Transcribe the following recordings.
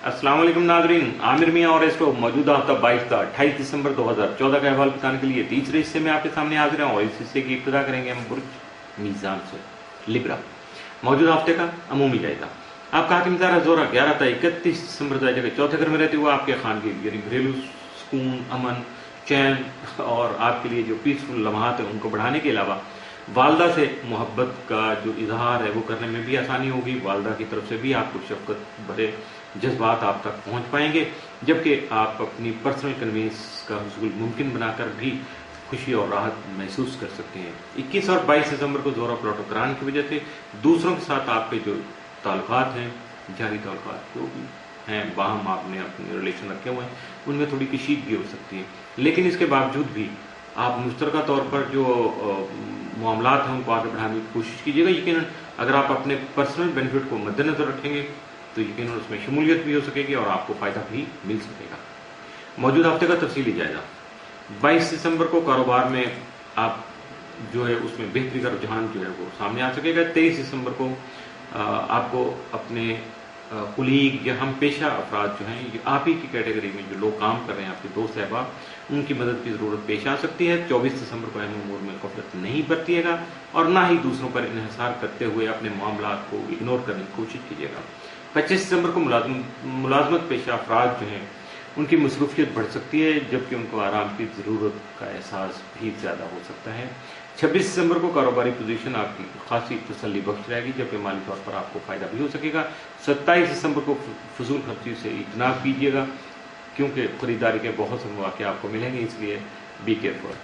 अस्सलाम वालेकुम नाज़रीन, आमिर मियां और एस्ट्रो मौजूदा हफ्ता 28 दिसंबर 2014 का अहवाल बताने के लिए तीसरे हिस्से में आपके सामने हाजिर हैं और इस हिस्से की इब्तिदा करेंगे हम बुर्ज मीज़ान से। लिब्रा मौजूदा हफ्ते का अमूमी जायजा। आपका हाकिम ज़ारा ज़ोरा 11 था 31 दिसंबर जायजा के चौथे घर में रहते हुए आपके खानगी यानी घरेलू सुकून, अमन, चैन और आपके लिए जो पीसफुल लम्हात है उनको बढ़ाने के अलावा वालदा से मोहब्बत का जो इजहार है वो करने में भी आसानी होगी। वालदा की तरफ से भी आपको शफकत भरे जज्बात आप तक पहुंच पाएंगे, जबकि आप अपनी पर्सनल कन्वीनियंस का हुसूल मुमकिन बनाकर भी खुशी और राहत महसूस कर सकते हैं। 21 और 22 दिसंबर को जोरा प्लॉट करान की वजह से दूसरों के साथ आपके जो ताल्लुकात हैं, जारी ताल्लुकात जो भी हैं, बाहम आपने अपने रिलेशन रखे हुए हैं, उनमें थोड़ी कशीदगी हो सकती है। लेकिन इसके बावजूद भी आप मुश्तरका तौर पर जो मामलात हैं उनको आगे बढ़ाने की कोशिश कीजिएगा। यकीनन अगर आप अपने पर्सनल बेनिफिट को मद्देनजर रखेंगे तो यकीनन उसमें शमूलियत भी हो सकेगी और आपको फायदा भी मिल सकेगा। मौजूदा हफ्ते का तफसीली जायजा। 22 दिसंबर को कारोबार में आप जो है उसमें बेहतरी का रुझान जो है वो सामने आ सकेगा। 23 दिसंबर को आपको अपने कुलीग या हम पेशा अफराद जो हैं, आप ही की कैटेगरी में जो लोग काम कर रहे हैं, आपके दोस्त अहबाब, उनकी मदद की ज़रूरत पेश आ सकती है। 24 दिसंबर को अहम उमूर में गफलत नहीं बरतिएगा और ना ही दूसरों पर इन्हिसार करते हुए अपने मामलात को इग्नोर करने की कोशिश कीजिएगा। 25 दिसंबर को मुलाजमत पेशा अफराद जो हैं उनकी मसरूफियत बढ़ सकती है, जबकि उनको आराम की ज़रूरत का एहसास भी ज़्यादा हो सकता है। 26 दिसंबर को कारोबारी पोजीशन आपकी खासी तसल्ली बख्श रहेगी, जबकि माली तौर पर आपको फ़ायदा भी हो सकेगा। 27 दिसंबर को फजूल खर्ची से इज्तनाब कीजिएगा, क्योंकि खरीदारी के बहुत से मौके आपको मिलेंगे, इसलिए बी केयरफुल।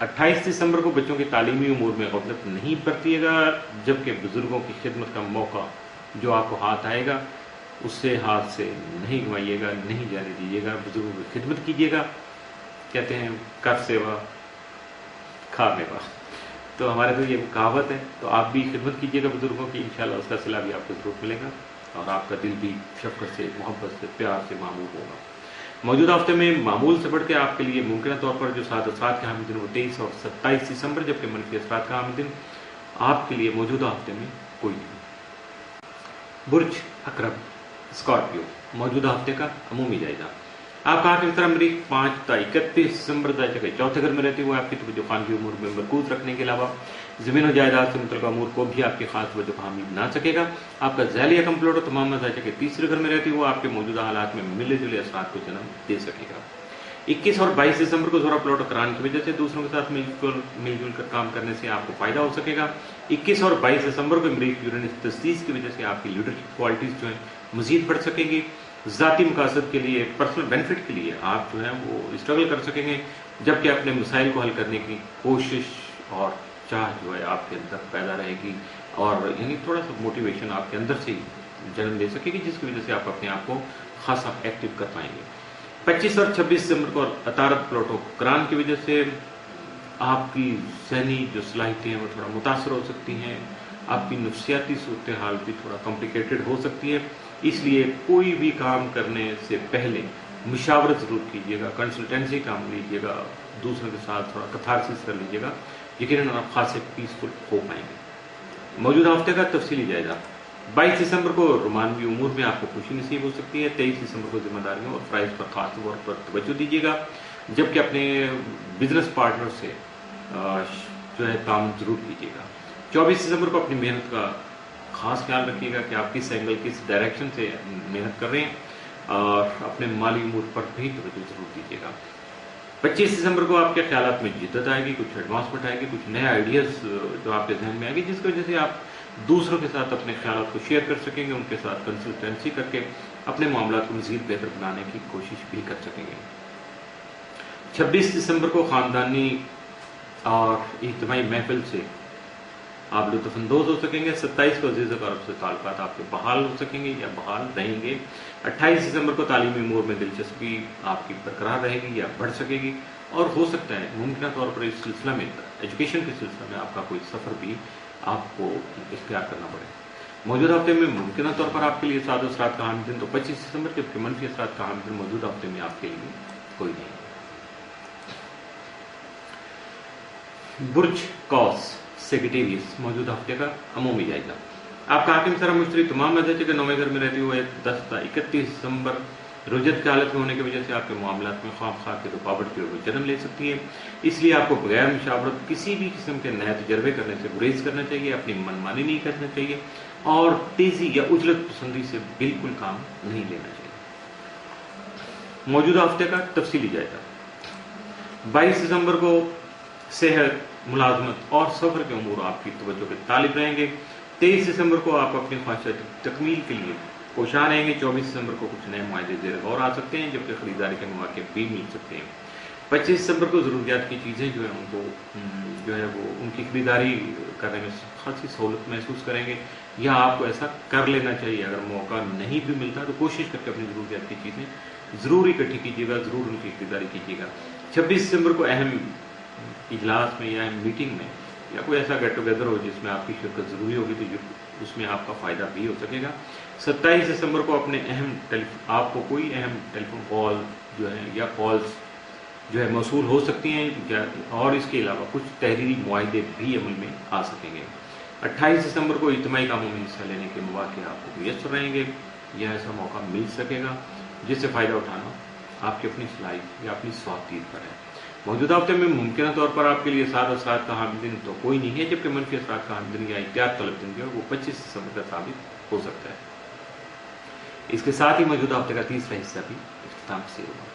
28 दिसंबर को बच्चों की तालीमी उमूर में गफलत नहीं बरतिएगा, जबकि बुजुर्गों की खिदमत का मौका जो आपको हाथ आएगा उससे हाथ से नहीं गंवाइएगा, नहीं जाने दीजिएगा। बुजुर्गों की खिदमत कीजिएगा। कहते हैं कर सेवा खा मेवा, तो हमारे तो ये कहावत है, तो आप भी खिदमत कीजिएगा बुजुर्गों की, इंशाल्लाह उसका सिला भी आपको जरूर मिलेगा और आपका दिल भी शफकत से, मोहब्बत से, प्यार से मामूल होगा। मौजूदा हफ्ते में मामूल से बढ़ के आपके लिए मुमकिन तौर पर जो साद असरात के हामिल दिन वो 23 और 27 दिसंबर, जबकि मनफी असरात का हामिल दिन आपके लिए मौजूदा हफ्ते में कोई नहीं। बुर्ज अकरब स्कॉर्पियो मौजूदा हफ्ते का अमूमी जायजा। आपका हाकिम तरह मरीख 5 था 31 दिसंबर के चौथे घर में रहते हुए आपकी तवज्जो खानगी उमूर में मरकूज रखने के अलावा ज़मीन और जायदाद से मुतल्लिक़ अमूर को भी आपकी खास तवज्जो का हामी बना सकेगा। आपका ज़ैलिया कंप्यूटर तमाम मज़ाज के तीसरे घर में रहते हुए आपके मौजूदा हालात में मिले जुले असरात को जन्म दे सकेगा। 21 और 22 दिसंबर को जोरा प्लॉट करान की वजह से दूसरों के साथ मिलजुल कर काम करने से आपको फायदा हो सकेगा। 21 और 22 दिसंबर को मरीख यूरेनस तस्दीस की वजह से आपकी लीडरशिप क्वालिटीज जो है मजीद बढ़ सकेंगी। ज़ाती मकासद के लिए, पर्सनल बेनिफिट के लिए आप जो है वो स्ट्रगल कर सकेंगे, जबकि अपने मसाइल को हल करने की कोशिश और चाह जो है आपके अंदर पैदा रहेगी और यानी थोड़ा सा मोटिवेशन आपके अंदर से ही जन्म ले सकेगी, जिसकी वजह से आप अपने आप को खासा एक्टिव कर पाएंगे। 25 और 26 दिसंबर को अतारत प्लॉटो करान की वजह से आपकी जहनी जो सलाहियतें हैं वो थोड़ा मुतासर हो सकती हैं। आपकी नफ्सियाती सूरत हाल भी थोड़ा कॉम्प्लिकेटेड हो सकती है, इसलिए कोई भी काम करने से पहले मुशावरत ज़रूर कीजिएगा, कंसल्टेंसी काम लीजिएगा, दूसरों के साथ थोड़ा कथारसिस कर लीजिएगा, यकीनन आप खासे पीसफुल हो पाएंगे। मौजूदा हफ्ते का तफसीली जायजा। 22 दिसंबर को रोमानवी उमूर में आपको खुशी नसीब हो सकती है। 23 दिसंबर को जिम्मेदारियों और फ़राइज़ पर खास तौर पर तवज्जो दीजिएगा, जबकि अपने बिजनेस पार्टनर से जो है काम जरूर कीजिएगा। 24 दिसंबर को अपनी मेहनत का खास ख्याल रखिएगा कि आप किस एंगल, किस डायरेक्शन से मेहनत कर रहे हैं और अपने माली उमूर पर भी तवज्जो जरूर दीजिएगा। 25 दिसंबर को आपके ख्यालात में जिद्दत आएगी, कुछ एडवांसमेंट आएगी, कुछ नए आइडियाज़ जो आपके जहन में आएगी, जिसकी वजह से आप दूसरों के साथ अपने ख्यालात को शेयर कर सकेंगे, उनके साथ कंसल्टेंसी करके अपने मामलात को मज़ीद बेहतर बनाने की कोशिश भी कर सकेंगे। 26 दिसंबर को ख़ानदानी और इज्तिमाई महफिल से आप लुत्फ़अंदोज़ हो सकेंगे। 27 को अज़ीज़ अक़ारब से ताल्लुकात आपके बहाल हो सकेंगे या बहाल रहेंगे। 28 दिसंबर को तालीमी उमूर में दिलचस्पी आपकी बरकरार रहेगी या बढ़ सकेगी और हो सकता है मुमकिन तौर पर इस सिलसिला में, एजुकेशन के सिलसिले में आपका कोई सफ़र भी आपको इख्तियार करना पड़े। मौजूदा हफ्ते में मुमकिन तौर पर आपके लिए साद असरात का हामिल दिन तो 25 दिसंबर, जबकि मनफी असरात का हामिल दिन मौजूदा हफ्ते में आपके लिए कोई नहीं। बुर्ज कॉस सेक्रेटेरियस मौजूदा हफ्ते का अमूमी जायजा। आपका हाकिम सरा मुश्तरी तमाम मदद के 9वें घर में रहती हुए 31 दिसंबर रुजत की हालत में होने की वजह से आपके मामलात में ख्वाम की रुकावट की ओर जन्म ले सकती है। इसलिए आपको बगैर मुशावरत किसी भी किस्म के नए तजर्बे करने से गुरेज करना चाहिए, अपनी मनमानी नहीं करना चाहिए और तेजी या उजलत पसंदी से बिल्कुल काम नहीं लेना चाहिए। मौजूदा हफ्ते का तफसीली जायजा। 22 दिसंबर को सेहत, मुलाजमत और सफर के उमूर आपकी तवज्जो के तालिब रहेंगे। 23 दिसंबर को आप अपनी ख्वाहिशात की तकमील के लिए कोशां रहेंगे। 24 दिसंबर को कुछ नए मुआहदे ज़ेर गौर आ सकते हैं, जबकि खरीदारी के मौके भी मिल सकते हैं। 25 दिसंबर को ज़रूरियात की चीज़ें जो है उनको जो है वो उनकी खरीदारी करने में खासी सहूलत महसूस करेंगे, या आपको ऐसा कर लेना चाहिए। अगर मौका नहीं भी मिलता तो कोशिश करके अपनी ज़रूरियात की चीज़ें ज़रूर इकट्ठी कीजिएगा, ज़रूर उनकी खरीदारी कीजिएगा। 26 दिसंबर को अहम इजलास में या अहम मीटिंग में या कोई ऐसा गेट टुगेदर हो जिसमें आपकी शिरकत ज़रूरी होगी तो उसमें आपका फ़ायदा भी हो सकेगा। 27 दिसंबर को अपने आपको कोई अहम टेलीफोन कॉल जो है या कॉल्स जो है मौसूल हो सकती हैं, और इसके अलावा कुछ तहरीरी मुआहदे भी अमल में आ सकेंगे। 28 दिसंबर को इज्तिमाई कामों में हिस्सा लेने के मौके आपको मुयस्सर रहेंगे। यह ऐसा मौका मिल सकेगा जिससे फ़ायदा उठाना आपकी अपनी सलाहियत या अपनी स्वातीत पर है। मौजूदा हफ्ते में मुमकिन तौर पर आपके लिए साद असरात का हामिल दिन तो कोई नहीं है, जबकि मनफी असरात का हामिल दिन या एहतियात तलब दिन जो है वो 25 दिसंबर का साबित हो सकता है। इसके साथ ही मौजूदा हफ्ते का तीसरा हिस्सा भी इख्तिताम से होगा।